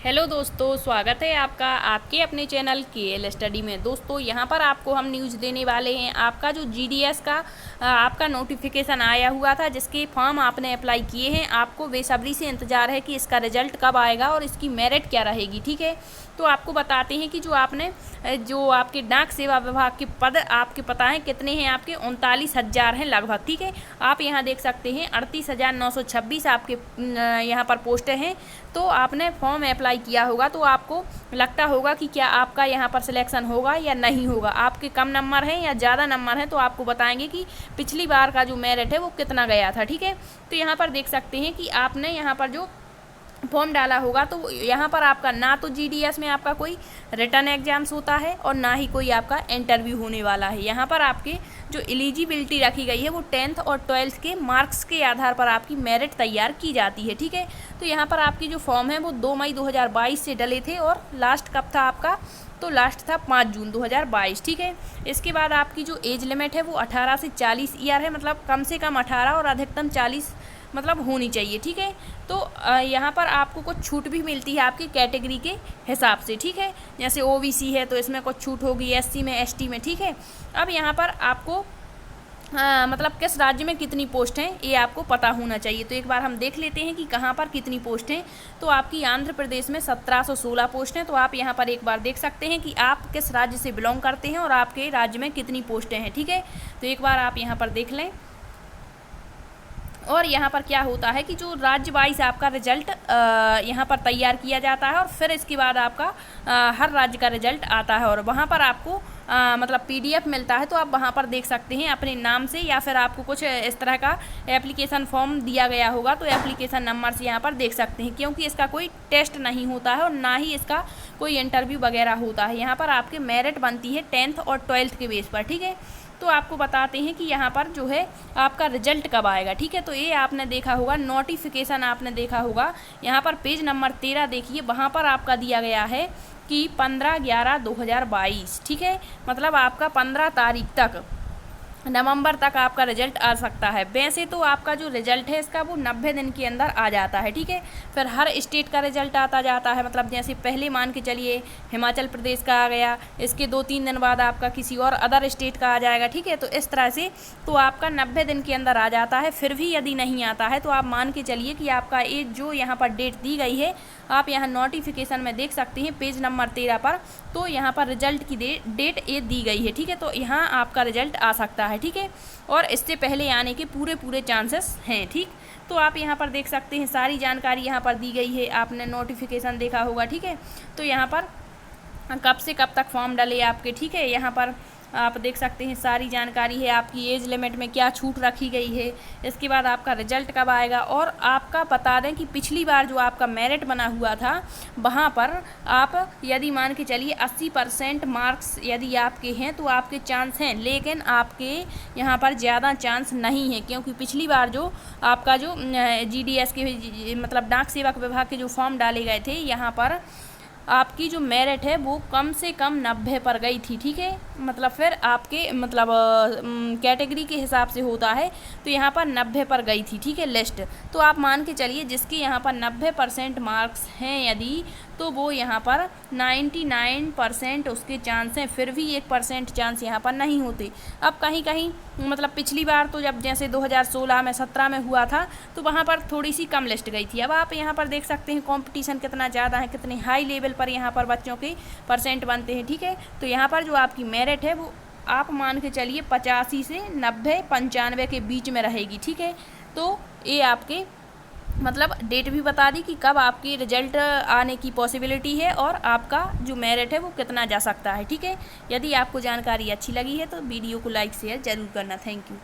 Hello दोस्तों, स्वागत है आपका आपके अपने चैनल केएल स्टडी में। दोस्तों यहाँ पर आपको हम न्यूज़ देने वाले हैं। आपका जो जीडीएस का आपका नोटिफिकेशन आया हुआ था, जिसके फॉर्म आपने अप्लाई किए हैं, आपको बेसब्री से इंतज़ार है कि इसका रिजल्ट कब आएगा और इसकी मेरिट क्या रहेगी। ठीक है, तो आपको बताते हैं कि जो आपके डाक सेवा विभाग के पद आपके पता हैं कितने हैं। आपके 39,000 हैं लगभग। ठीक है, आप यहाँ देख सकते हैं 38,926 आपके यहाँ पर पोस्टें हैं। तो आपने फॉर्म अप्लाई किया होगा तो आपको लगता होगा कि क्या आपका यहाँ पर सिलेक्शन होगा या नहीं होगा। आपके कम नंबर हैं या ज़्यादा नंबर हैं तो आपको बताएंगे कि पिछली बार का जो मेरिट है वो कितना गया था। ठीक है, तो यहाँ पर देख सकते हैं कि आपने यहाँ पर जो फॉर्म डाला होगा तो यहाँ पर आपका ना तो जीडीएस में आपका कोई रिटर्न एग्जाम्स होता है और ना ही कोई आपका इंटरव्यू होने वाला है। यहाँ पर आपके जो एलिजिबिलिटी रखी गई है वो 10th और 12th के मार्क्स के आधार पर आपकी मेरिट तैयार की जाती है। ठीक है, तो यहाँ पर आपकी जो फॉर्म है वो 2 मई 2022 से डले थे और लास्ट कब था आपका, तो लास्ट था 5 जून 2022। ठीक है, इसके बाद आपकी जो एज लिमिट है वो 18 से 40 ईयर है, मतलब कम से कम 18 और अधिकतम 40 मतलब होनी चाहिए। ठीक है, तो यहाँ पर आपको कुछ छूट भी मिलती है आपकी कैटेगरी के हिसाब से। ठीक है, जैसे ओबीसी है तो इसमें कुछ छूट होगी, एससी में, एसटी में। ठीक है, अब यहाँ पर आपको मतलब किस राज्य में कितनी पोस्ट हैं ये आपको पता होना चाहिए। तो एक बार हम देख लेते हैं कि कहाँ पर कितनी पोस्ट हैं। तो आपकी आंध्र प्रदेश में 1716 पोस्ट हैं। तो आप यहाँ पर एक बार देख सकते हैं कि आप किस राज्य से बिलोंग करते हैं और आपके राज्य में कितनी पोस्टें हैं। ठीक है, तो एक बार आप यहाँ पर देख लें। और यहाँ पर क्या होता है कि जो राज्य वाइज आपका रिजल्ट यहाँ पर तैयार किया जाता है और फिर इसके बाद आपका हर राज्य का रिजल्ट आता है और वहाँ पर आपको मतलब पीडीएफ मिलता है। तो आप वहाँ पर देख सकते हैं अपने नाम से, या फिर आपको कुछ इस तरह का एप्लीकेशन फॉर्म दिया गया होगा तो एप्लीकेशन नंबर से यहाँ पर देख सकते हैं, क्योंकि इसका कोई टेस्ट नहीं होता है और ना ही इसका कोई इंटरव्यू वगैरह होता है। यहाँ पर आपके मेरिट बनती है 10th और 12th के बेस पर। ठीक है, तो आपको बताते हैं कि यहाँ पर जो है आपका रिजल्ट कब आएगा। ठीक है, तो ये आपने देखा होगा नोटिफिकेशन, आपने देखा होगा यहाँ पर पेज नंबर 13 देखिए, वहाँ पर आपका दिया गया है कि 15/11/2022। ठीक है, मतलब आपका 15 तारीख तक, नवंबर तक आपका रिजल्ट आ सकता है। वैसे तो आपका जो रिजल्ट है इसका वो 90 दिन के अंदर आ जाता है। ठीक है, फिर हर स्टेट का रिजल्ट आता जाता है, मतलब जैसे पहले मान के चलिए हिमाचल प्रदेश का आ गया, इसके 2-3 दिन बाद आपका किसी और अदर स्टेट का आ जाएगा। ठीक है, तो इस तरह से तो आपका 90 दिन के अंदर आ जाता है। फिर भी यदि नहीं आता है तो आप मान के चलिए कि आपका ये जो यहाँ पर डेट दी गई है, आप यहाँ नोटिफिकेशन में देख सकते हैं पेज नंबर 13 पर, तो यहाँ पर रिजल्ट की डेट ये दी गई है। ठीक है, तो यहाँ आपका रिजल्ट आ सकता है। ठीक है, और इससे पहले आने के पूरे चांसेस हैं। ठीक, तो आप यहाँ पर देख सकते हैं सारी जानकारी यहाँ पर दी गई है, आपने नोटिफिकेशन देखा होगा। ठीक है, तो यहाँ पर कब से कब तक फॉर्म डले आपके। ठीक है, यहाँ पर आप देख सकते हैं सारी जानकारी है, आपकी एज लिमिट में क्या छूट रखी गई है, इसके बाद आपका रिजल्ट कब आएगा। और आपका बता दें कि पिछली बार जो आपका मेरिट बना हुआ था वहाँ पर आप यदि मान के चलिए 80% मार्क्स यदि आपके हैं तो आपके चांस हैं, लेकिन आपके यहाँ पर ज़्यादा चांस नहीं है, क्योंकि पिछली बार जो आपका जो जीडीएस के मतलब डाक सेवक विभाग के जो फॉर्म डाले गए थे, यहाँ पर आपकी जो मेरिट है वो कम से कम 90 पर गई थी। ठीक है, मतलब फिर आपके मतलब कैटेगरी के हिसाब से होता है, तो यहाँ पर 90 पर गई थी। ठीक है, लिस्ट, तो आप मान के चलिए जिसके यहाँ पर 90% मार्क्स हैं यदि, तो वो यहाँ पर 99% उसके चांस हैं, फिर भी 1% चांस यहाँ पर नहीं होते। अब कहीं कहीं मतलब पिछली बार तो जब जैसे 2016 में 17 में हुआ था तो वहाँ पर थोड़ी सी कम लिस्ट गई थी। अब आप यहाँ पर देख सकते हैं कंपटीशन कितना ज़्यादा है, कितने हाई लेवल पर यहाँ पर बच्चों के परसेंट बनते हैं। ठीक है, तो यहाँ पर जो आपकी मेरिट है वो आप मान के चलिए 85 से 90, 95 के बीच में रहेगी। ठीक है, तो ये आपके मतलब डेट भी बता दी कि कब आपकी रिजल्ट आने की पॉसिबिलिटी है और आपका जो मेरिट है वो कितना जा सकता है। ठीक है, यदि आपको जानकारी अच्छी लगी है तो वीडियो को लाइक शेयर ज़रूर करना। Thank you.